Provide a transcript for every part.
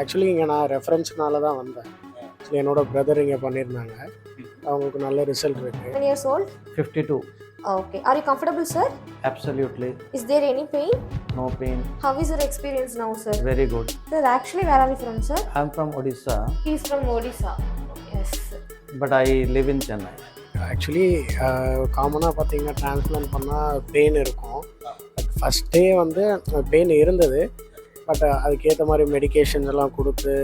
Actually இங்கே நான் ரெஃபரன்ஸ்னால தான் வந்தேன். என்னோட பிரதர் இங்கே பண்ணியிருந்தாங்க. அவங்களுக்கு நல்ல ரிசல்ட் இருக்கு. 10 years old? 52. Okay. Are you comfortable, sir? Absolutely. Is there any pain? No pain. How is your experience now, sir? Very good. Sir, actually, where are you from, sir? I'm from Odisha, He is from Odisha. Yes. but I live in Chennai. Actually காமனாக பார்த்தீங்கன்னா transplant பண்ணால் pain இருக்கும். First day வந்து pain இருந்தது. But அதுக்கேற்ற மாதிரி medications எல்லாம் கொடுத்து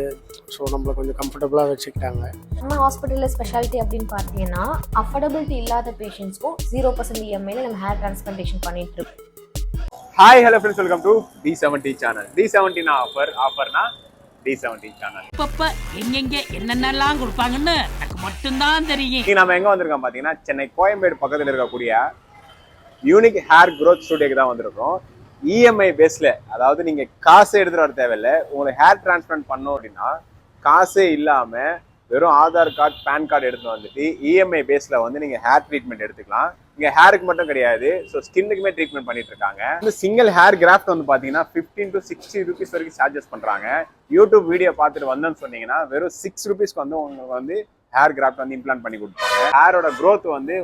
ஸோ நம்மளை கொஞ்சம் கம்ஃபர்டபுளாக வச்சுக்கிட்டாங்க. நம்ம ஹாஸ்பிட்டலில் ஸ்பெஷாலிட்டி அப்படின்னு பார்த்தீங்கன்னா அஃபோர்டபிலிட்டி இல்லாத பேஷண்ட்ஸ்க்கும் 0% இஎம்ஐயில் நம்ம ஹேர் டிரான்ஸ்பிளான்டேஷன் பண்ணிட்டு இருக்கோம். Hi hello friends, welcome to D70 channel. D70 ஆஃபர்னா D70 channel. இப்ப எங்கெங்க என்னென்னலாம் கொடுப்பாங்கன்னு எனக்கு மட்டும்தான் தெரியும். இன்னைக்கு நம்ம எங்க வந்திருக்கோம் பாத்தீங்கன்னா சென்னை கோயம்பேடு பக்கத்துல இருக்கக்கூடிய யூனிக் ஹேர் growth ஸ்டுடியோக்கு தான் வந்திருக்கோம். இஎம்ஐ பேஸ்ல, அதாவது நீங்க காசு எடுத்துட்டு வர தேவையில்லை. உங்களுக்கு ஹேர் டிரான்ஸ்பிளான்ட் பண்ணோம் அப்படின்னா காசே இல்லாம வெறும் ஆதார் கார்டு பேன் கார்டு எடுத்துட்டு வந்துட்டு இஎம்ஐ பேஸ்ல வந்து நீங்க ஹேர் ட்ரீட்மெண்ட் எடுத்துக்கலாம். இங்க ஹேருக்கு மட்டும் கிடையாது, ஸோ ஸ்கின்னுக்குமே ட்ரீட்மெண்ட் பண்ணிட்டு இருக்காங்க. இந்த சிங்கிள் ஹேர் கிராஃப்ட் வந்து பாத்தீங்கன்னா 15 to 60 rupees வரைக்கும் சார்ஜஸ் பண்றாங்க. யூடியூப் வீடியோ பார்த்துட்டு வந்தோம்னு சொன்னீங்கன்னா வெறும் 6 rupeesக்கு வந்து உங்களுக்கு வந்து ஹேர் கிராஃப்ட் வந்து இம்ப்ளான்ட் பண்ணி கொடுப்பாங்க. ஹேரோட growth வந்து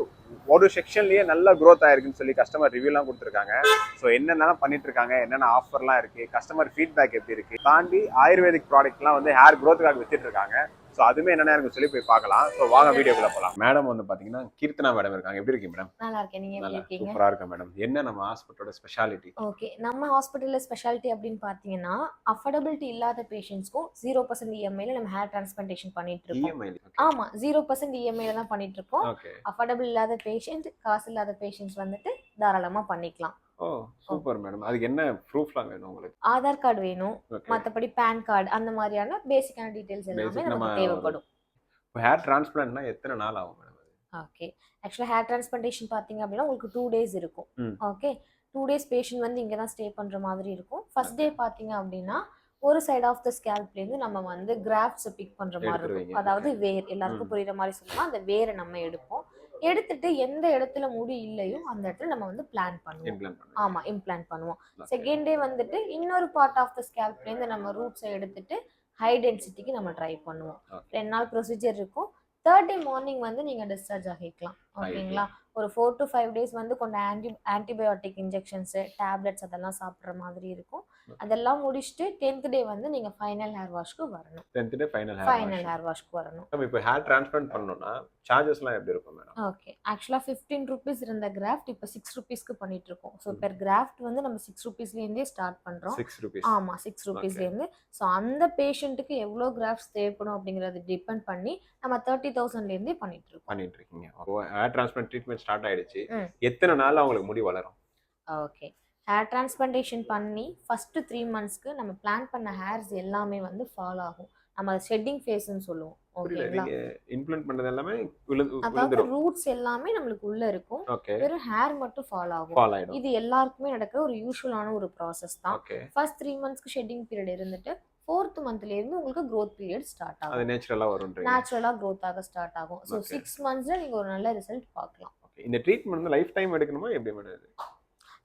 ஒரு செக்ஷன்லயே நல்ல growth ஆயிருக்குன்னு சொல்லி கஸ்டமர் ரிவ்யூலாம் கொடுத்துருக்காங்க. ஸோ என்னென்னலாம் பண்ணிட்டு இருக்காங்க, என்னென்ன ஆஃபர்லாம் இருக்கு, கஸ்டமர் ஃபீட்பேக் எப்படி இருக்கு, தாண்டி ஆயுர்வேதிக் ப்ராடக்ட்லாம் வந்து ஹேர் growthக்காக வித்துட்டு இருக்காங்க. ஸோ அதுவுமே என்னென்ன இருக்குன்னு சொல்லி போய் பார்க்கலாம். ஸோ வாங்க வீடியோக்குள்ள போகலாம். மேடம் வந்து பாத்தீங்கன்னா கீர்த்தனா மேடம் இருக்காங்க. எப்படி இருக்கீங்க மேடம்? நல்லா இருக்கேன், நீங்க எப்படி இருக்கீங்க? சூப்பரா இருக்கேன் மேடம். என்ன நம்ம ஹாஸ்பிட்டலோட ஸ்பெஷாலிட்டி? ஓகே, நம்ம ஹாஸ்பிட்டலில் ஸ்பெஷாலிட்டி அப்படின்னு பார்த்தீங்கன்னா அஃபோர்டபிலிட்டி இல்லாத பேஷண்ட்ஸ்க்கும் 0% இஎம்ஐயில் நம்ம ஹேர் டிரான்ஸ்பிளான்டேஷன் பண்ணிட்டு இருக்கோம். இஎம்ஐ. ஆமா, 0% இஎம்ஐல தான் பண்ணிட்டு இருக்கோம். ஓகே. அஃபோர்டபிள் இல்லாத பேஷண்ட், காசு இல்லாத பேஷண்ட்ஸ் வந்துட்டு தாராளமா பண்ணிக்கலாம். ஓ சூப்பர் மேடம். அதுக்கு என்ன ப்ரூஃப்லாம் வேணும் உங்களுக்கு? ஆதார் கார்டு வேணும், Okay. மற்றபடி பேன் கார்டு, அந்த மாதிரியான பேசிக்கான டீடைல்ஸ் எல்லாமே Basic நம்ம நமக்கு தேவைப்படும். ஹேர் டிரான்ஸ்பிளான்ட்னா எத்தனை நாள் ஆகும் மேடம்? ஓகே, ஆக்சுவலாக ஹேர் டிரான்ஸ்பிளான்டேஷன் பார்த்தீங்க அப்படின்னா உங்களுக்கு 2 days இருக்கும். ம். ஓகே, 2 days பேஷண்ட் வந்து இங்கே தான் ஸ்டே பண்ணுற மாதிரி இருக்கும். ஃபர்ஸ்ட் டே பார்த்தீங்க அப்படின்னா ஒரு சைட் ஆஃப் த ஸ்கேல்ப்லேருந்து நம்ம வந்து கிராஃப்ட்ஸை பிக் பண்ணுற மாதிரி இருக்கும். எடுத்துருவீங்க. அதாவது வேர், எல்லாருக்கும் புரியுற மாதிரி சொல்லலாம், அந்த வேரை நம்ம எடுப்போம். எடுத்துட்டு எந்த இடத்துல முடி இல்லையோ அந்த இடத்துல நம்ம வந்து பிளான் பண்ணுவோம். இம்ப்ளான்ட் பண்ணுங்க. ஆமா, இம்ப்ளான்ட் பண்ணுவோம். செகண்ட் டே வந்துட்டு இன்னொரு பார்ட் ஆஃப் த ஸ்கேல்ப்லேருந்து நம்ம ரூட்ஸை எடுத்துட்டு ஹை டென்சிட்டிக்கு நம்ம ட்ரை பண்ணுவோம். 2 நாள் ப்ரொசீஜர் இருக்கும். தேர்ட் டே மார்னிங் வந்து நீங்கள் டிஸ்சார்ஜ் ஆகிக்கலாம். ஓகேங்களா? ஒரு 4 to 5 days வந்து கொஞ்சம் ஆன்டிபயோட்டிக் இன்ஜெக்ஷன்ஸு, டேப்லெட்ஸ் அதெல்லாம் சாப்பிட்ற மாதிரி இருக்கும். அதெல்லாம் முடிச்சுட்டு 10th டே வந்து நீங்கள் ஃபைனல் ஹேர் வாஷ்க்கு வரணும். 10th டே ஃபைனல் ஹேர் வாஷ்க்கு வரணும். நம்ம இப்போ ஹேர் டிரான்ஸ்பிளான்ட் பண்ணனும்னா சார்ஜஸ்லாம் எப்படி இருக்கும் மேடம்? ஓகே, ஆக்சுவலாக 15 rupees இருந்த கிராஃப்ட் இப்போ 6 rupeesக்கு பண்ணிட்டு இருக்கோம். ஸோ பெர் கிராஃப்ட் வந்து நம்ம 6 rupeesலேருந்தே ஸ்டார்ட் பண்ணுறோம். 6 rupees. ஆமாம், 6 rupeesலேருந்து. ஸோ அந்த பேஷண்ட்டுக்கு எவ்வளோ கிராஃப்ட்ஸ் தேவைப்படும் அப்படிங்கிறது டிபெண்ட் பண்ணி நம்ம 30,000லேருந்தே பண்ணிட்டு இருக்கீங்க. அப்போ ஹேர் டிரான்ஸ்பிளான்ட் ட்ரீட்மெண்ட் ஸ்டார்ட் ஆயிடுச்சு. ம். எத்தனை நாள்ல அவங்களுக்கு முடி வளரும்? ஓகே, ஹேர் டிரான்ஸ்பிளான்டேஷன் பண்ணி ஃபர்ஸ்ட் 3 monthsக்கு நம்ம பிளான் பண்ண ஹேர்ஸ் எல்லாமே வந்து ஃபால் ஆகும். நம்ம அதை ஷெட்டிங் ஃபேஸ்ன்னு சொல்லுவோம். புரியல, ஓகேங்களா? நீங்க இம்ப்ளான்ட் பண்ணது எல்லாமே அதாவது விழுந்துரும். ரூட்ஸ் எல்லாமே நம்மளுக்கு உள்ள இருக்கும், ஓகே. வெறும் ஹேர் மட்டும் ஃபால் ஆகும். ஃபால் ஆயிடும். இது எல்லாருக்குமே நடக்கிற ஒரு யூஷுவலான ஒரு ப்ராசஸ் தான். ஓகே. ஃபர்ஸ்ட் 3 monthsக்கு ஷெட்டிங் பீரியட் இருந்துட்டு 4th monthலேருந்து உங்களுக்கு growth பீரியட் ஸ்டார்ட் அது ஆகும். நேச்சுரலா வரும்ன்றீங்க. நேச்சுரலாக growth ஆக ஸ்டார்ட் ஆகும். So Okay. 6 monthsல நீங்கள் ஒரு நல்ல ரிசல்ட் பார்க்கலாம். ஓகே. இந்த ட்ரீட்மெண்ட் வந்து லைஃப் டைம் எடுக்கணுமா எப்படி மேடம் இது?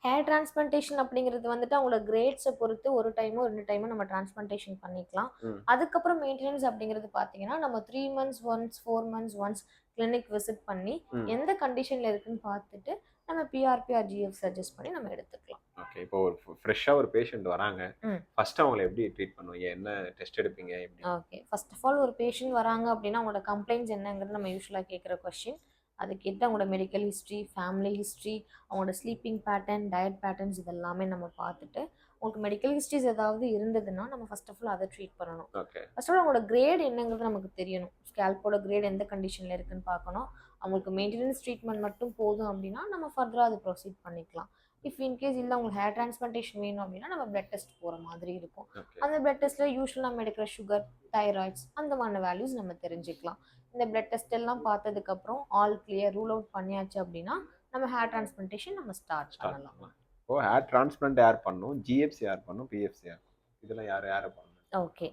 ஹேர் டிரான்ஸ்பிளான்டேஷன் அப்படிங்கிறது வந்துட்டு அவங்களோட கிரேட்ஸை பொறுத்து ஒரு டைமோ 2 டைமோ நம்ம டிரான்ஸ்பிளான்டேஷன் பண்ணிக்கலாம். ம். அதுக்கப்புறம் மெயின்டெனன்ஸ் அப்படிங்கிறது பார்த்தீங்கன்னா நம்ம 3 months once 4 months once clinic visit பண்ணி ம். எந்த கண்டிஷனில் இருக்குன்னு பார்த்துட்டு நம்ம பிஆர்பி ஆர் ஜிஎஃப் சஜஸ்ட் பண்ணி நம்ம எடுத்துக்கலாம். ஓகே. இப்போ ஒரு ஃப்ரெஷ்ஷா ஒரு பேஷண்ட் வராங்க. ம். ஃபர்ஸ்ட் அவங்களை எப்படி ட்ரீட் பண்ணுவீங்க? என்ன டெஸ்ட் எடுப்பீங்க? எப்படி? ஓகே, ஃபர்ஸ்ட் ஆஃப் ஆல் ஒரு பேஷண்ட் வராங்க அப்படின்னா அவங்களோட கம்ப்ளைண்ட்ஸ் என்னங்கிறது நம்ம யூஸ்வலாக கேட்குற கொஸ்டின். அதுக்கேற்ற அவங்களோட மெடிக்கல் ஹிஸ்ட்ரி, ஃபேமிலி ஹிஸ்ட்ரி, அவங்களோட ஸ்லீப்பிங் பேட்டர்ன், டயட் பேட்டர்ன்ஸ் இதெல்லாமே நம்ம பார்த்துட்டு உங்களுக்கு மெடிக்கல் ஹிஸ்ட்ரிஸ் ஏதாவது இருந்ததுன்னா நம்ம ஃபர்ஸ்ட் ஆஃப் ஆல் அதை ட்ரீட் பண்ணணும். ஓகே. ஃபர்ஸ்ட் ஆஃப் ஆல் அவங்களோட கிரேட் என்னங்கிறது நமக்கு தெரியணும். ஸ்கேல்போட கிரேட் எந்த கண்டிஷனில் இருக்குன்னு பார்க்கணும். அவங்களுக்கு மெயின்டெனன்ஸ் ட்ரீட்மெண்ட் மட்டும் போதும் அப்படின்னா நம்ம ஃபர்தராக அது ப்ரொசீட் பண்ணிக்கலாம். இஃப் இன்கேஸ் இல்லை உங்களுக்கு ஹேர் டிரான்ஸ்பிளான்டேஷன் வேணும் அப்படின்னா நம்ம பிளட் டெஸ்ட் போகிற மாதிரி இருக்கும். ஓகே. அந்த பிளட் டெஸ்ட்டில் யூஸ்வலாக நம்ம எடுக்கிற சுகர், தைராய்ட்ஸ் அந்த மாதிரி வேல்யூஸ் நம்ம தெரிஞ்சுக்கலாம். இந்த பிளட் டெஸ்ட் எல்லாம் பார்த்ததுக்கப்புறம் ஆல் கிளியர் ரூல் அவுட் பண்ணியாச்சு அப்படின்னா நம்ம ஹேர் டிரான்ஸ்பிளான்டேஷன் நம்ம ஸ்டார்ட் பண்ணலாம். இப்போ ஹேர் டிரான்ஸ்பிளான்ட் யார் பண்ணணும்? ஜிஎஃப்சி யார் பண்ணணும்? பிஎஃப்சி யார் பண்ணணும்? இதெல்லாம் யார் பண்ணணும்? ஓகே,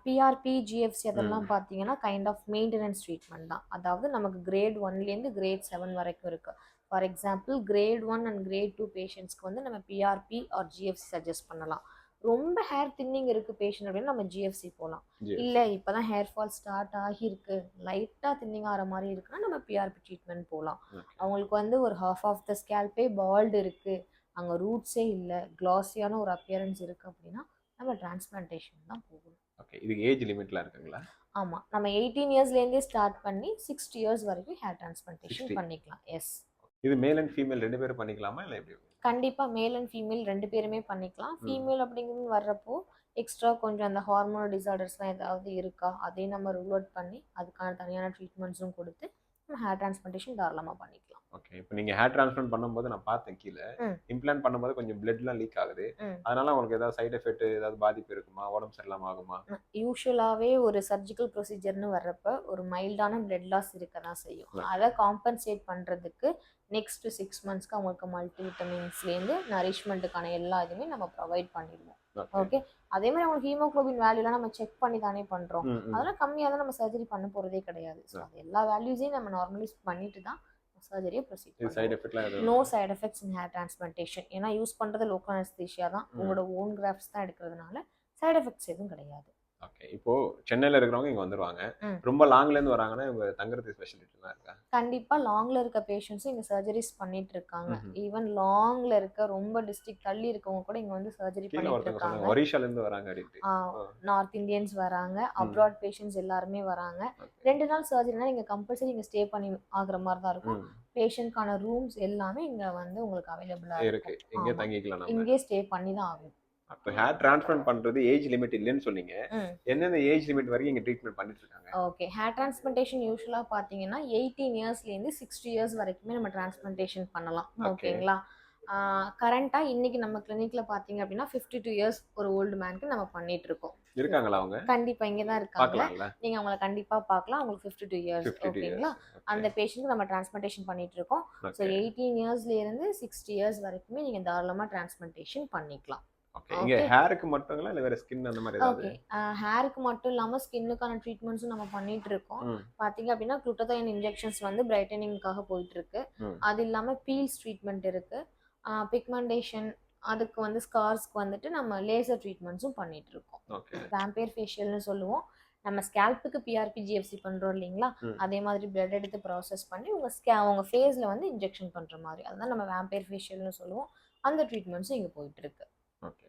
பிஆர்பி, ஜிஎஃப்சி அதெல்லாம் பார்த்தீங்கன்னா கைண்ட் ஆஃப் மெயின்டெனன்ஸ் ட்ரீட்மெண்ட் தான். அதாவது நமக்கு கிரேட் 1லேருந்து கிரேட் 7 வரைக்கும் இருக்குது. For example grade 1 and grade 2 பேஷண்ட்ஸ்க்கு வந்து நம்ம பிஆர்பி ஆர் ஜிஎஃப்சி சஜஸ்ட் பண்ணலாம். ரொம்ப ஹேர் தின்னிங் இருக்கு பேஷண்ட் அப்படின்னா நம்ம ஜிஎஃப்சி போகலாம். இல்லை இப்போதான் ஹேர் ஃபால் ஸ்டார்ட் ஆகியிருக்கு, லைட்டாக தின்னிங் ஆகிற மாதிரி இருக்குன்னா நம்ம பிஆர்பி ட்ரீட்மெண்ட் போகலாம். அவங்களுக்கு வந்து ஒரு ஹாஃப் ஆஃப் த ஸ்கேல்பே பால்டு இருக்கு, அங்கே ரூட்ஸே இல்லை, கிளாஸியான ஒரு அப்பியரன்ஸ் இருக்கு அப்படின்னா நம்ம டிரான்ஸ்பிளான்டேஷன் தான் போகணும். ஓகே, இதுக்கு ஏஜ் லிமிட்லாம் இருக்குங்களா? ஆமாம், நம்ம 18 இயர்ஸ்லேருந்தே ஸ்டார்ட் பண்ணி 60 இயர்ஸ் வரைக்கும் ஹேர் டிரான்ஸ்பிளான்டேஷன் 60. பண்ணிக்கலாம். எஸ், இது மேல் அண்ட் ஃபீமேல் 2 பேரும் பண்ணிக்கலாமா இல்லை எப்படி? கண்டிப்பாக மேல் அண்ட் ஃபீமேல் 2 பேருமே பண்ணிக்கலாம். ஃபீமேல் அப்படிங்கிறது வர்றப்போ எக்ஸ்ட்ரா கொஞ்சம் அந்த ஹார்மோனல் டிசார்டர்ஸ்லாம் ஏதாவது இருக்கா அதையும் நம்ம ரூல் அவுட் பண்ணி அதுக்கான தனியான ட்ரீட்மெண்ட்ஸும் கொடுத்து நம்ம ஹேர் டிரான்ஸ்பிளான்டேஷன் தாராளமாக பண்ணிக்கலாம். ஓகே, இப்போ நீங்கள் ஹேர் டிரான்ஸ்பிளான்ட் பண்ணும்போது நான் பார்த்தேன் கீழே இம்ப்ளான்ட் பண்ணும்போது கொஞ்சம் பிளட்லாம் லீக் ஆகுது. அதனால உங்களுக்கு ஏதாவது சைடு எஃபெக்ட் ஏதாவது பாதிப்பு இருக்குமா, உடம்பு சரியில்லாம ஆகுமா? யூஸ்வலாகவே ஒரு சர்ஜிக்கல் ப்ரொசீஜர்னு வர்றப்ப ஒரு மைல்டான பிளட் லாஸ் இருக்க தான் செய்யும். அதை காம்பன்சேட் பண்ணுறதுக்கு நெக்ஸ்ட் 6 மந்த்ஸ்க்கு அவங்களுக்கு மல்டி விட்டமின்ஸ்லேருந்து நரிஷ்மெண்ட்டுக்கான எல்லா இதுவுமே நம்ம ப்ரொவைட் பண்ணிடுவோம். ஓகே, அதே மாதிரி அவங்களுக்கு ஹீமோக்ளோபின் வேல்யூலாம் நம்ம செக் பண்ணி தானே பண்ணுறோம். அதெல்லாம் கம்மியாக தான் நம்ம சர்ஜரி பண்ண போகிறதே கிடையாது. ஸோ அது எல்லா வேல்யூஸையும் நம்ம நார்மலி பண்ணிட்டு தான் சர்ஜரியை ப்ரொசீட். சைடு எஃபெக்ட்லாம் no side effects in hair transplantation. ஏன்னா யூஸ் பண்ணுறது லோக்கல் அனஸ்தீஷியா தான், உங்களோட ஓன் கிராஃப்ட்ஸ் தான் எடுக்கிறதுனால சைடு எஃபெக்ட்ஸ் எதுவும் கிடையாது. ஓகே, இப்போ சென்னையில் இருக்கிறவங்க இங்கே வந்துருவாங்க, ரொம்ப லாங்லேருந்து வராங்கன்னா இவங்க தங்குறதுக்கு ஸ்பெஷலிட்டிலாம் இருக்கா? கண்டிப்பாக லாங்கில் இருக்க பேஷண்ட்ஸும் இங்கே சர்ஜரிஸ் பண்ணிட்டு இருக்காங்க. ஈவன் லாங்கில் இருக்க ரொம்ப டிஸ்ட்ரிக்ட் தள்ளி இருக்கவங்க கூட இங்கே வந்து சர்ஜரி பண்ணிட்டு இருக்காங்க. ஒரிஷாலேருந்து வராங்க அப்படின்ட்டு. நார்த் இந்தியன்ஸ் வராங்க, அப்ராட் பேஷண்ட்ஸ் எல்லாருமே வராங்க. 2 நாள் சர்ஜரினா இங்கே கம்பல்சரி இங்கே ஸ்டே பண்ணி ஆகுற மாதிரி தான் இருக்கும். பேஷண்ட்கான ரூம்ஸ் எல்லாமே இங்கே வந்து உங்களுக்கு அவைலபிளாக இருக்கு, இங்கே தங்கிக்கலாம், இங்கே ஸ்டே பண்ணி தான் ஆகும். அப்போ ஹேர் டிரான்ஸ்பிளான்ட் பண்றது ஏஜ் லிமிட் இல்லைன்னு சொன்னீங்க, என்னென்ன ஏஜ் லிமிட் வரைக்கும் இங்க ட்ரீட்மெண்ட் பண்ணிட்டு இருக்காங்க? ஓகே, ஹேர் டிரான்ஸ்பிளான்டேஷன் யூஸ்வலா பாத்தீங்கன்னா 18 இயர்ஸ்லேருந்து 60 இயர்ஸ் வரைக்குமே நம்ம டிரான்ஸ்பிளான்டேஷன் பண்ணலாம். ஓகேங்களா? கரண்டா இன்னைக்கு நம்ம கிளினிக்ல பாத்தீங்க அப்படின்னா 52 இயர்ஸ் ஒரு ஓல்டு மேனுக்கு நம்ம பண்ணிட்டு இருக்கோம். இருக்காங்களா அவங்க? கண்டிப்பா இங்க தான் இருக்காங்க, நீங்க அவங்களை கண்டிப்பா பார்க்கலாம். அவங்களுக்கு 52 இயர்ஸ். ஓகேங்களா? அந்த பேஷண்ட்க்கு நம்ம டிரான்ஸ்பிளான்டேஷன் பண்ணிட்டு இருக்கோம். ஸோ 18 இயர்ஸ்ல இருந்து 60 இயர்ஸ் வரைக்குமே நீங்க தாராளமா டிரான்ஸ்பிளான்டேஷன் பண்ணிக்கலாம். ஓகே, இங்க ஹேருக்கு மட்டுங்களா இல்ல வேற ஸ்கின் அந்த மாதிரி ஏதாவது? ஓகே, ஹேருக்கு மட்டும் இல்லாம ஸ்கின்னுக்கான ட்ரீட்மெண்ட்ஸும் நம்ம பண்ணிட்டு இருக்கோம். பாத்தீங்க அப்படின்னா குளுட்டதைன் இன்ஜெக்ஷன்ஸ் வந்து பிரைட்டனிங்காக போயிட்டு இருக்கு. அது இல்லாம பீல்ஸ் ட்ரீட்மெண்ட் இருக்கு. பிக்மெண்டேஷன் அதுக்கு வந்து ஸ்கார்ஸ்க்கு வந்துட்டு நம்ம லேசர் ட்ரீட்மெண்ட்ஸும் பண்ணிட்டு இருக்கோம். வேம்பயர் ஃபேஷியல்னு சொல்லுவோம். நம்ம ஸ்கேல்ப்புக்கு பிஆர்பி ஜிஎஃப்சி பண்றோம் இல்லைங்களா, அதே மாதிரி பிளட் எடுத்து ப்ராசஸ் பண்ணி உங்க ஃபேஸ்ல வந்து இன்ஜெக்ஷன் பண்ற மாதிரி, அதுதான் நம்ம வேம்பயர் ஃபேஷியல்னு சொல்லுவோம். அந்த ட்ரீட்மெண்ட்ஸும் இங்க போயிட்டு இருக்கு. ஓகே,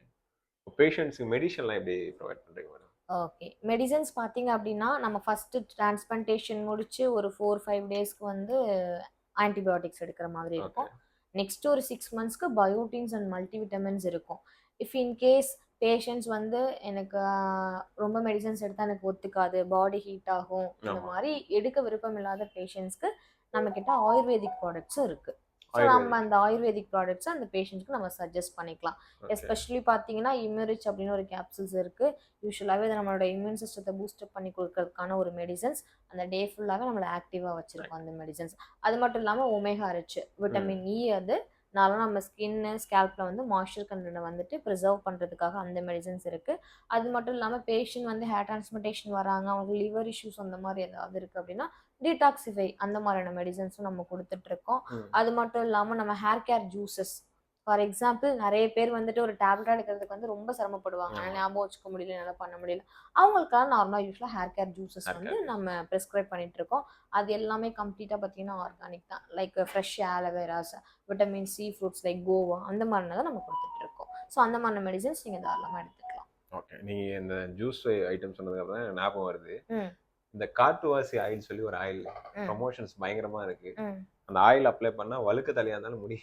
பேஷண்ட்ஸ்க்கு மெடிசன்லாம் எப்படி ப்ரொவைட் பண்றீங்க மேடம்? ஓகே, மெடிசன்ஸ் பார்த்தீங்க அப்படின்னா நம்ம ஃபர்ஸ்ட் டிரான்ஸ்பிளான்டேஷன் முடிச்சு ஒரு 4-5 டேஸ்க்கு வந்து ஆன்டிபயோட்டிக்ஸ் எடுக்கிற மாதிரி இருக்கும். நெக்ஸ்ட் ஒரு 6 மந்த்ஸ்க்கு பயோட்டின்ஸ் அண்ட் மல்டிவிட்டமின்ஸ் இருக்கும். இஃப் இன்கேஸ் பேஷண்ட்ஸ் வந்து எனக்கு ரொம்ப மெடிசன்ஸ் எடுத்தால் எனக்கு ஒத்துக்காது, பாடி ஹீட் ஆகும், இந்த மாதிரி எடுக்க விருப்பம் இல்லாத பேஷண்ட்ஸ்க்கு நம்ம கிட்ட ஆயுர்வேதிக் ப்ராடக்ட்ஸும் இருக்கு. ஸோ நம்ம அந்த ஆயுர்வேதிக் ப்ராடக்ட்ஸை அந்த பேஷண்ட்ஸ்க்கு நம்ம சஜஸ்ட் பண்ணிக்கலாம். எஸ்பெஷலி பார்த்தீங்கன்னா இம்யூரிச் அப்படின்னு ஒரு கேப்சூல்ஸ் இருக்கு. யூஸ்வலாகவே இது நம்மளோட இம்யூன் சிஸ்டத்தை பூஸ்டப் பண்ணி கொடுக்கறதுக்கான ஒரு மெடிசன்ஸ். அந்த டே ஃபுல்லாகவே நம்மளை ஆக்டிவாக வச்சிருக்கோம் அந்த மெடிசன்ஸ். அது மட்டும் இல்லாமல் ஒமேகா ரிச் விட்டமின் இ, அது நாளும் நம்ம ஸ்கின்னு ஸ்கேல்பில் வந்து மாய்ஸ்சர் கண்டென்ட்டை வந்துட்டு ப்ரிசர்வ் பண்ணுறதுக்காக அந்த மெடிசன்ஸ் இருக்குது. அது மட்டும் இல்லாமல் பேஷண்ட் வந்து ஹேர் டிரான்ஸ்பிளான்டேஷன் வராங்க, அவங்களுக்கு லிவர் இஷ்யூஸ் அந்த மாதிரி ஏதாவது இருக்குது அப்படின்னா டீடாக்சிஃபை அந்த மாதிரியான மெடிசன்ஸும் நம்ம கொடுத்துட்ருக்கோம். அது மட்டும் இல்லாமல் நம்ம hair care juices, for example நிறைய பேர் வந்துட்டு ஒரு டேப்லெட் எடுக்கிறதுக்கு வந்து ரொம்ப சிரமப்படுவாங்க, ஞாபகம் வச்சுக்க முடியல, என்னால் பண்ண முடியல. அவங்களுக்காக நார்மலாக யூஸ்வலாக ஹேர் கேர் ஜூஸஸ் வந்து நம்ம ப்ரிஸ்கிரைப் பண்ணிட்டு இருக்கோம். அது எல்லாமே கம்ப்ளீட்டாக பார்த்தீங்கன்னா ஆர்கானிக் தான். Like fresh aloe veras, vitamin C fruits like guava, அந்த மாதிரி தான் நம்ம கொடுத்துட்ருக்கோம். ஸோ அந்த மாதிரி மெடிசன்ஸ் நீங்கள் தாராளமாக எடுத்துக்கலாம். ஓகே, நீங்கள் இந்த ஜூஸ் ஐட்டம் சொன்னதுக்கு அப்புறம் ஞாபகம் வருது, இந்த காட்டுவாசி ஆயில் சொல்லி ஒரு ஆயில் ப்ரமோஷன்ஸ் பயங்கரமா இருக்கு. அந்த ஆயில் அப்ளை பண்ணா வழுக்க தலையா இருந்தாலும் முடி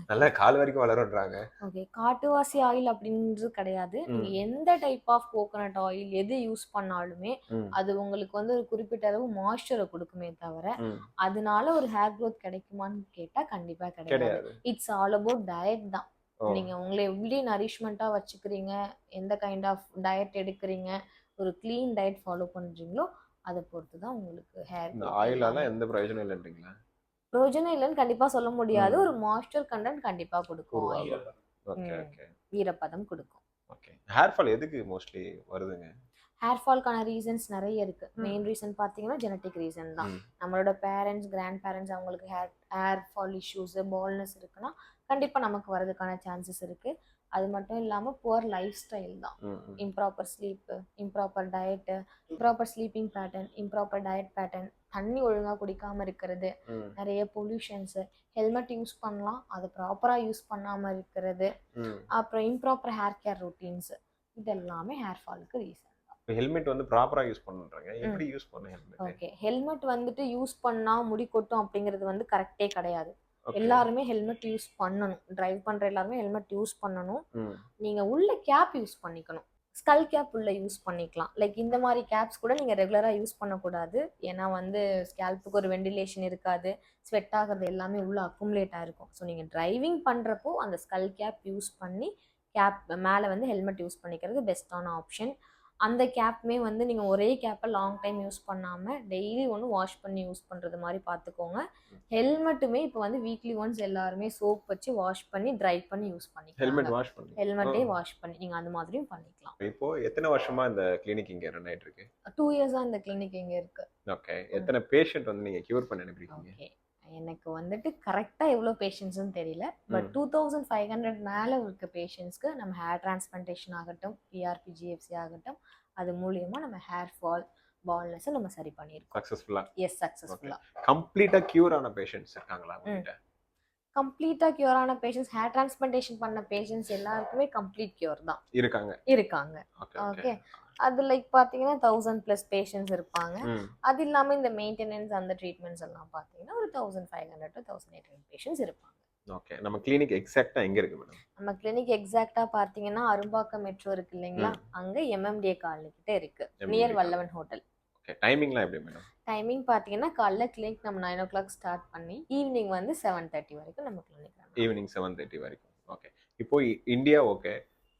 நல்லா கால் வரைக்கும் வளரும்ன்றாங்க. ஓகே, காட்டுவாசி ஆயில் அப்படின்றது கிடையாது. நீங்க எந்த டைப் ஆஃப் கோகனட் ஆயில் எது யூஸ் பண்ணாலுமே அது உங்களுக்கு வந்து ஒரு குறிப்பிட்ட அளவு மாய்ஸ்சரை கொடுக்குமே தவிர அதனால ஒரு ஹேர் க்ரோத் கிடைக்குமான்னு கேட்டா கண்டிப்பா கிடையாது. இட்ஸ் ஆல் அபவுட் டயட் தான். நீங்க உங்களை எப்படி நரிஷ்மெண்டா வச்சுக்கிறீங்க, எந்த கைண்ட் ஆஃப் டயட் எடுக்கிறீங்க, ஒரு கிளீன் டயட் ஃபாலோ பண்றீங்களோ அதை பொறுத்து தான் உங்களுக்கு ஹேர். ஆயிலால எந்த பிரயோஜனம் இல்லைன்றீங்களா? பிரயோஜனம் இல்லைன்னு கண்டிப்பா சொல்ல முடியாது. ஒரு மாய்ஸ்சர் கண்டென்ட் கண்டிப்பா கொடுக்கும், ஈரப்பதம் கொடுக்கும். ஓகே, ஹேர் ஃபால் எதுக்கு மோஸ்ட்லி வருதுங்க? ஹேர் ஃபால்க்கான ரீசன்ஸ் நிறைய இருக்கு. மெயின் ரீசன் பார்த்தீங்கன்னா ஜெனட்டிக் ரீசன் தான். நம்மளோட பேரண்ட்ஸ், கிராண்ட் பேரண்ட்ஸ் அவங்களுக்கு ஹேர் ஃபால் இஷ்யூஸ், பால்னஸ் இருக்குன்னா கண்டிப்பா நமக்கு வரதுக்கான சான்சஸ் இருக்கு. அது மட்டும் இல்லாமல் புவர் லைஃப் ஸ்டைல் தான். Improper sleep, improper diet, improper sleeping pattern, improper diet pattern, தண்ணி ஒழுங்காக குடிக்காமல் இருக்கிறது, நிறைய பொல்யூஷன்ஸு, ஹெல்மெட் யூஸ் பண்ணலாம் அதை ப்ராப்பராக யூஸ் பண்ணாமல் இருக்கிறது, அப்புறம் இம்ப்ராப்பர் ஹேர் கேர் ரொட்டீன்ஸு, இது எல்லாமே ஹேர் ஃபாலுக்கு ரீசன். ஹெல்மெட் வந்து ப்ராப்பரா யூஸ் பண்ணுன்றாங்க. எப்படி யூஸ் பண்ணணும் ஹெல்மெட்? ஓகே, ஹெல்மெட் வந்துட்டு யூஸ் பண்ணா முடி கொட்டும் அப்படிங்கிறது வந்து கரெக்டே கிடையாது. எல்லாருமே ஹெல்மெட் யூஸ் பண்ணணும். டிரைவ் பண்ற எல்லாருமே ஹெல்மெட் யூஸ் பண்ணணும். நீங்க உள்ள கேப் யூஸ் பண்ணிக்கணும். ஸ்கல் கேப் உள்ள யூஸ் பண்ணிக்கலாம். லைக் இந்த மாதிரி கேப்ஸ் கூட நீங்க ரெகுலரா யூஸ் பண்ணக்கூடாது. ஏன்னா வந்து ஸ்கேல்ப்புக்கு ஒரு வெண்டிலேஷன் இருக்காது, ஸ்வெட் ஆகிறது எல்லாமே உள்ள அக்குமுலேட் ஆயிருக்கும். ஸோ நீங்க டிரைவிங் பண்றப்போ அந்த ஸ்கல் கேப் யூஸ் பண்ணி கேப் மேலே வந்து ஹெல்மெட் யூஸ் பண்ணிக்கிறது பெஸ்ட்டான ஆப்ஷன். அந்த கேப்புமே வந்து நீங்கள் ஒரே கேப்பை லாங் டைம் யூஸ் பண்ணாமல் டெய்லி ஒன்று வாஷ் பண்ணி யூஸ் பண்ணுறது மாதிரி பார்த்துக்கோங்க. ஹெல்மெட்டுமே இப்போ வந்து வீக்லி ஒன்ஸ் எல்லாருமே சோப் வச்சு வாஷ் பண்ணி ட்ரை பண்ணி யூஸ் பண்ணிக்கலாம். ஹெல்மெட் வாஷ் பண்ணி ஹெல்மெட்டே வாஷ் பண்ணி நீங்கள் அந்த மாதிரியும் பண்ணிக்கலாம். இப்போ எத்தனை வருஷமா இந்த கிளினிக் இங்க ரன் ஆயிட்டு இருக்கு? 2 இயர்ஸா இந்த கிளினிக் இங்கே இருக்கு. ஓகே, எத்தனை பேஷண்ட் வந்து நீங்க கியூர் பண்ண அனுப்பிருக்கீங்க? ஓகே, எனக்கு வந்துட்டு கரெக்டாக எவ்வளோ பேஷண்ட்ஸ்னு தெரியல, பட் 2500 மேலே இருக்க பேஷண்ட்ஸ்க்கு நம்ம ஹேர் டிரான்ஸ்பிளான்டேஷன் ஆகட்டும், பிஆர்பி ஜிஎஃப்சி ஆகட்டும், அது மூலியமாக நம்ம ஹேர் ஃபால் பால்னஸை நம்ம சரி பண்ணியிருக்கோம் சக்ஸஸ்ஃபுல்லா. எஸ், சக்ஸஸ்ஃபுல்லாக. கம்ப்ளீட்டா கியூர் ஆன பேஷண்ட்ஸ் இருக்காங்களா உங்ககிட்ட? கம்ப்ளீட்டாக கியூர் ஆன பேஷண்ட்ஸ், ஹேர் டிரான்ஸ்பிளான்டேஷன் பண்ண பேஷண்ட்ஸ் எல்லாருக்குமே கம்ப்ளீட் கியூர் தான் இருக்காங்க. ஓகே, அது லைக் பார்த்தீங்கன்னா 1000+ பேஷண்ட்ஸ் இருப்பாங்க. அது இல்லாமல் இந்த மெயின்டெனன்ஸ் அந்த ட்ரீட்மெண்ட்ஸ் எல்லாம் பார்த்தீங்கன்னா ஒரு 1500 to 1800 பேஷண்ட்ஸ் இருப்பாங்க. ஓகே, நம்ம கிளினிக் எக்ஸாக்ட்டா எங்க இருக்கு மேடம்? நம்ம கிளினிக் எக்ஸாக்ட்டா பார்த்தீங்கன்னா அரும்பாக்கம் மெட்ரோ இருக்கு இல்லைங்களா, அங்கே எம்எம்டிஏ காலனி கிட்ட இருக்கு, நியர் வல்லவன் ஹோட்டல். ஓகே, டைமிங்லாம் எப்படி மேடம்? டைமிங் பார்த்தீங்கன்னா காலைல கிளினிக் நம்ம 9 o'clock ஸ்டார்ட் பண்ணி ஈவினிங் வந்து 7:30 வரைக்கும் நம்ம கிளினிக். ஈவினிங் 7:30 வரைக்கும். ஓகே, இப்போ இந்தியா ஓகே,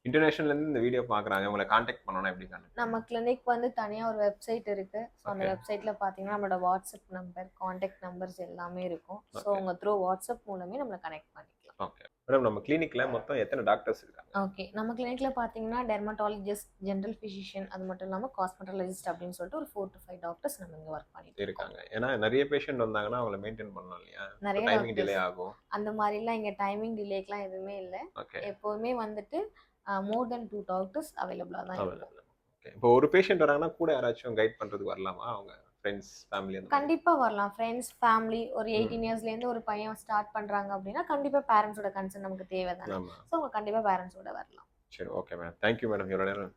இன்டர்நேஷனல்ல இருந்து இந்த வீடியோ பார்க்குறாங்க, உங்களை காண்டாக்ட் பண்ணணும் எப்படி காண்டாக்ட்? நம்ம கிளினிக் வந்து தனியாக ஒரு வெப்சைட் இருக்கு. ஸோ அந்த வெப்சைட்ல பார்த்தீங்கன்னா நம்மளோட வாட்ஸ்அப் நம்பர், காண்டாக்ட் நம்பர்ஸ் எல்லாமே இருக்கும். ஸோ உங்க த்ரூ வாட்ஸ்அப் மூலமே நம்மளை கனெக்ட் பண்ணிக்கலாம். ஓகே மேடம், நம்ம கிளினிக்ல மொத்தம் எத்தனை டாக்டர்ஸ் இருக்காங்க? ஓகே, நம்ம கிளினிக்ல பார்த்தீங்கன்னா டெர்மட்டாலஜிஸ்ட், ஜெனரல் ஃபிசிஷியன், அது மட்டும் இல்லாமல் காஸ்மெட்டாலஜிஸ்ட் அப்படின்னு சொல்லிட்டு ஒரு 4 to 5 டாக்டர்ஸ் நம்ம இங்கே ஒர்க் பண்ணிட்டு இருக்காங்க. ஏன்னா நிறைய பேஷண்ட் வந்தாங்கன்னா அவங்களை மெயின்டைன் பண்ணணும் இல்லையா, நிறைய டைமிங் டிலே ஆகும். அந்த மாதிரிலாம் இங்கே டைமிங் டிலேக்கெலாம் எதுவுமே இல்லை. எப்போவுமே வந்துட்டு மோர் தென் 2 டாக்டர்ஸ் அவைலபிளாக தான் இருக்கும். ஓகே, இப்போ ஒரு பேஷண்ட் வராங்கன்னா கூட யாராச்சும் கைட் பண்ணுறதுக்கு வரலாமா? அவங்க ஃப்ரெண்ட்ஸ் ஃபேமிலி? கண்டிப்பாக வரலாம். ஃப்ரெண்ட்ஸ் ஃபேமிலி, ஒரு 18 இயர்ஸ்லேருந்து ஒரு பையன் ஸ்டார்ட் பண்ணுறாங்க அப்படின்னா கண்டிப்பாக பேரண்ட்ஸோட கன்சர்ன் நமக்கு தேவை தானே. ஸோ அவங்க கண்டிப்பாக பேரண்ட்ஸோட வரலாம். சரி, ஓகே மேடம், தேங்க்யூ மேடம்,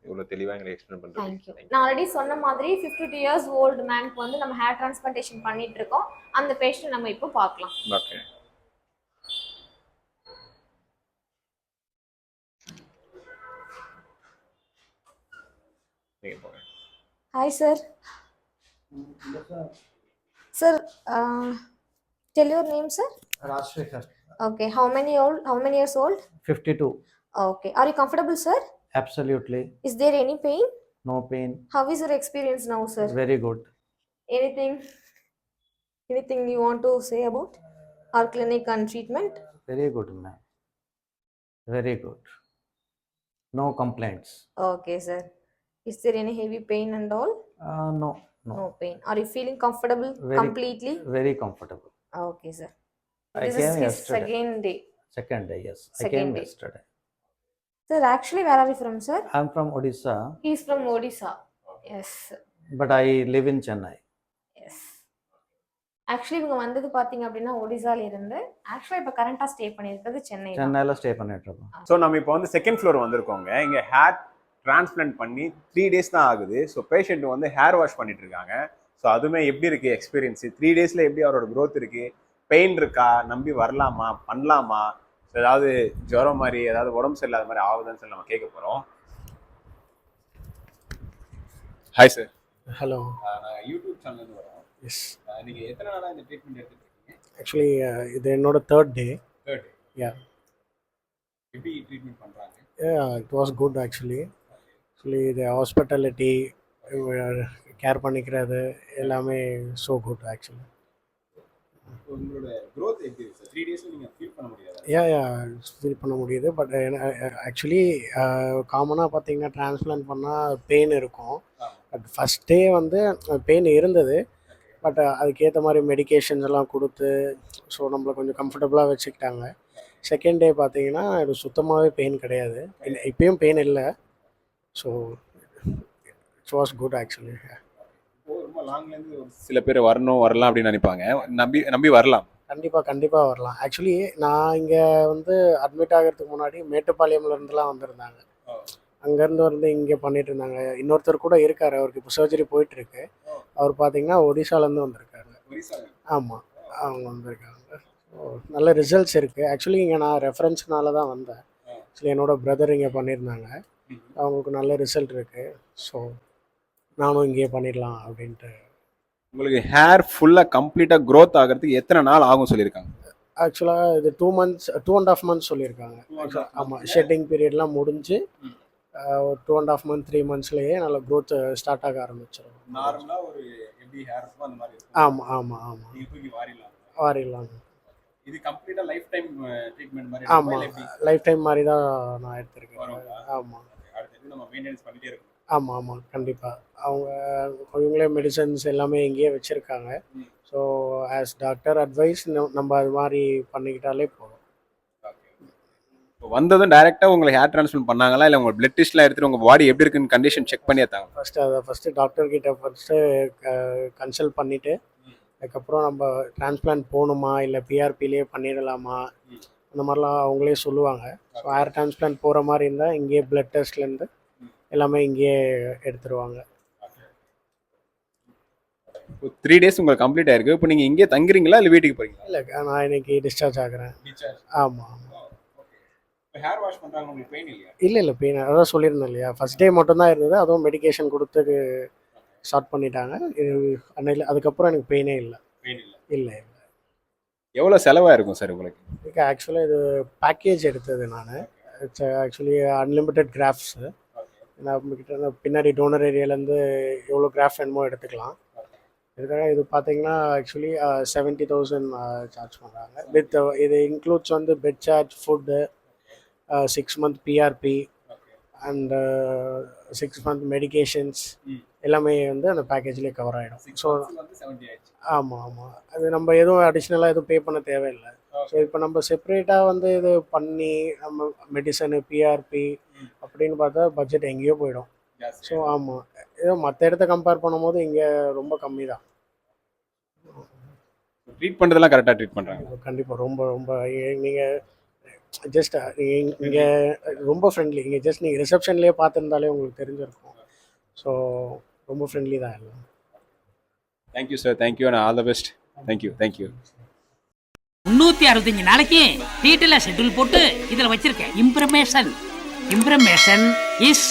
இவ்வளோ தெளிவாக எங்களுக்கு எக்ஸ்பிளைன் பண்ணுறேன். தேங்க்யூ. நான் ஆல்ரெடி சொன்ன மாதிரி 52 years ஓல்டு மேனுக்கு வந்து நம்ம ஹேர் டிரான்ஸ்பிளான்டேஷன் பண்ணிட்டு இருக்கோம். அந்த பேஷண்ட் நம்ம இப்போ பார்க்கலாம். Okay, Hi sir. Sir, tell your name, sir. Rajshekhar. Okay, how many years old? 52. Okay, are you comfortable, sir? Absolutely. Is there any pain? No pain. How is your experience now, sir? Very good. Anything you want to say about our clinic and treatment? Very good, ma'am. Very good. No complaints. Okay, sir. Is there any heavy pain and all? No. No pain. Are you feeling comfortable completely? Very comfortable. Okay, sir. I This came is his yesterday. second day. Second day, yes. I Second came day. yesterday. Sir, actually, where are you from, sir? I'm from Odisha, He is from Odisha. Yes. but I live in Chennai. Yes. Actually இவங்க வந்தது பார்த்தீங்க அப்படின்னா ஒடிசால இருந்து, ஆக்சுவலாக இப்போ கரண்டாக stay பண்ணியிருக்கிறது சென்னை. சென்னையில் stay பண்ணிட்டு இருக்கோம். ஸோ நம்ம இப்போ வந்து செகண்ட் ஃப்ளோர் வந்திருக்கோங்க. இங்கே ஹேர் டிரான்ஸ்பிளான்ட் பண்ணி 3 days தான் ஆகுது. ஸோ பேஷண்ட் வந்து ஹேர் வாஷ் பண்ணிட்டு இருக்காங்க. ஸோ அதுவுமே எப்படி இருக்கு எக்ஸ்பீரியன்ஸ், 3 daysல எப்படி அவரோட க்ரோத் இருக்கு, பெயின் இருக்கா, நம்பி வரலாமா, பண்ணலாமா, ஏதாவது ஜுரம் மாதிரி ஏதாவது உடம்பு சரியில்லாத மாதிரி ஆகுதுன்னு சொல்லி நம்ம கேட்க போகிறோம். Hi sir. ஹலோ. நான் யூடியூப் சேனல்லேருந்து வரோம். எஸ். நீங்கள் எத்தனை நாளாக இந்த ட்ரீட்மெண்ட் எடுத்துட்டு இருக்கீங்க? ஆக்சுவலி இது என்னோட தேர்ட் டே. யா. எப்படி ட்ரீட்மெண்ட் பண்ணுறாங்க? It was good actually. இது ஹாஸ்பிட்டாலிட்டி கேர் பண்ணிக்கிறது எல்லாமே ஸோ குட் ஆக்சுவலி. உங்களோட க்ரோத் எப்படி இருக்கு சார்? 3 daysல நீங்கள் ஃபீல் பண்ண முடியாது? யா ஃபீல் பண்ண முடியுது. பட் ஆக்சுவலி காமனாக பார்த்தீங்கன்னா டிரான்ஸ்பிளான்ட் பண்ணால் பெயின் இருக்கும். பட் ஃபஸ்ட் டே வந்து பெயின் இருந்தது. பட் அதுக்கேற்ற மாதிரி மெடிக்கேஷன்ஸ் எல்லாம் கொடுத்து ஸோ நம்மளை கொஞ்சம் கம்ஃபர்டபுளாக வச்சுக்கிட்டாங்க. செகண்ட் டே பார்த்தீங்கன்னா எனக்கு சுத்தமாகவே பெயின் கிடையாது. இப்பயும் பெயின் இல்லை. So it's was good actually. ரொம்ப லாங்லேருந்து சில பேர் வரலாம் அப்படின்னு நினைப்பாங்க. நம்பி வரலாம். கண்டிப்பாக வரலாம். ஆக்சுவலி நான் இங்கே வந்து அட்மிட் ஆகிறதுக்கு முன்னாடி மேட்டுப்பாளையம்லேருந்துலாம் வந்திருந்தாங்க. அங்கேருந்து வந்து இங்கே பண்ணிட்டு இருந்தாங்க. இன்னொருத்தர் கூட இருக்கார், அவருக்கு இப்போ சர்ஜரி போயிட்டுருக்கு. அவர் பார்த்தீங்கன்னா ஒடிசாலேருந்து வந்திருக்காரு. ஆமாம், அவங்க வந்திருக்காங்க. ஸோ நல்ல ரிசல்ட்ஸ் இருக்குது. ஆக்சுவலி இங்கே நான் ரெஃபரன்ஸ்னால தான் வந்தேன். ஆக்சுவலி என்னோடய பிரதர் இங்கே பண்ணியிருந்தாங்க, அவங்களுக்கு நல்ல ரிசல்ட் இருக்குது. ஸோ நானும் இங்கேயே பண்ணிடலாம் அப்படின்ட்டு. உங்களுக்கு ஹேர் ஃபுல்லாக கம்ப்ளீட்டாக க்ரோத் ஆகிறதுக்கு எத்தனை நாள் ஆகும் சொல்லியிருக்காங்க? ஆக்சுவலாக இது 2.5 months சொல்லியிருக்காங்க. ஆமாம், ஷெட்டிங் பீரியட்லாம் முடிஞ்சு 2.5 months 3 monthsலேயே நல்ல க்ரோத் ஸ்டார்ட் ஆக ஆரம்பிச்சிடும். நார்மலாக ஒரு எப்படி ஹேர் அந்த மாதிரி? ஆமாம் வாரிடலாம். இது கம்ப்ளீட்டாக லைஃப் டைம் ட்ரீட்மெண்ட் மாதிரி? ஆமாம், லைஃப் டைம் மாதிரி தான் நான் எடுத்திருக்கேன். ஆமாம், அடுத்தது நம்ம மெயின்டெனன்ஸ் பண்ணிட்டே இருக்கோம். ஆமாம் கண்டிப்பாக. இவங்களே மெடிசன்ஸ் எல்லாமே இங்கேயே வச்சுருக்காங்க. ஸோ ஆஸ் டாக்டர் அட்வைஸ் நம்ம அது மாதிரி பண்ணிக்கிட்டாலே போதும். வந்ததும் டைரெக்டாக உங்களுக்கு ஹேர் டிரான்ஸ்பிளான்ட் பண்ணாங்களா, இல்லை உங்கள் பிளட் டெஸ்ட்லாம் எடுத்துகிட்டு உங்கள் பாடி எப்படி இருக்குன்னு கண்டிஷன் செக் பண்ணி எடுத்தாங்க? ஃபஸ்ட்டு டாக்டர்கிட்ட கன்சல்ட் பண்ணிவிட்டு அதுக்கப்புறம் நம்ம டிரான்ஸ்பிளான்ட் போகணுமா இல்லை பிஆர்பிலேயே பண்ணிடலாமா அந்த மாதிரிலாம் அவங்களே சொல்லுவாங்க. ஸோ ஹேர் டிரான்ஸ்பிளான்ட் போகிற மாதிரி இருந்தால் இங்கேயே பிளட் டெஸ்ட்லேருந்து எல்லாமே இங்கேயே எடுத்துருவாங்க. இப்போ 3 days உங்களுக்கு கம்ப்ளீட் ஆயிருக்கு. இப்போ நீங்கள் இங்கே தங்குறீங்களா இல்லை வீட்டுக்கு போகிறீங்களா? இல்லை, நான் இன்னைக்கு டிஸ்சார்ஜ் ஆகிறேன். ஆமாம். ஹேர் வாஷ் பண்ணுறாங்க, உங்களுக்கு பெயின் இல்லையா? இல்லை பெயின் அதான் சொல்லியிருந்தேன் இல்லையா, ஃபஸ்ட் டே மட்டும்தான் இருந்தது. அதுவும் மெடிக்கேஷன் கொடுத்து ஸ்டார்ட் பண்ணிட்டாங்க. அன்னையில் அதுக்கப்புறம் எனக்கு பெயினே இல்லை. இல்லை. எவ்வளோ செலவாக இருக்கும் சார் உங்களுக்கு? ஆக்சுவலாக இது பேக்கேஜ் எடுத்தது நான். It's actually unlimited crafts. நம்மக்கிட்ட பின்னாடி டோனர் ஏரியாலேருந்து எவ்வளோ கிராஃப்ட் வேணுமோ எடுத்துக்கலாம். இதுக்காக இது பார்த்தீங்கன்னா ஆக்சுவலி 70,000 சார்ஜ் பண்ணுறாங்க. வித் இது இன்க்ளூட்ஸ் வந்து bed charge, food, 6 month PRP and 6 month medications எல்லாமே வந்து அந்த பேக்கேஜ்லேயே கவர் ஆகிடும். ஸோ ஆமாம், அது நம்ம எதுவும் அடிஷ்னலாக எதுவும் பே பண்ண தேவையில்லை. ஸோ இப்போ நம்ம செப்பரேட்டாக வந்து இது பண்ணி நம்ம மெடிசனு பிஆர்பி அப்படின்னு பார்த்தா பட்ஜெட் எங்கேயோ போயிடும். ஸோ ஆமாம், ஏதோ மற்ற இடத்த கம்பேர் பண்ணும்போது இங்கே ரொம்ப கம்மி தான். ட்ரீட் பண்ணுறதெல்லாம் கரெக்டாக ட்ரீட் பண்ணுறாங்க. கண்டிப்பாக ரொம்ப நீங்கள் ஜஸ்ட் இங்கே ரொம்ப ஃப்ரெண்ட்லி. இங்கே ஜஸ்ட் நீங்கள் ரிசப்ஷன்லேயே பார்த்துருந்தாலே உங்களுக்கு தெரிஞ்சிருக்கும். ஸோ ரொம்ப ஃப்ரெண்ட்லி தான் எல்லாம். Thank you sir, thank you and all the best. Thank you. 365 நாளைக்கு டீட்டெயிலாக ஷெட்யூல் போட்டு இதில் வச்சிருக்கேன். இம்ப்ரமேஷன் இஸ்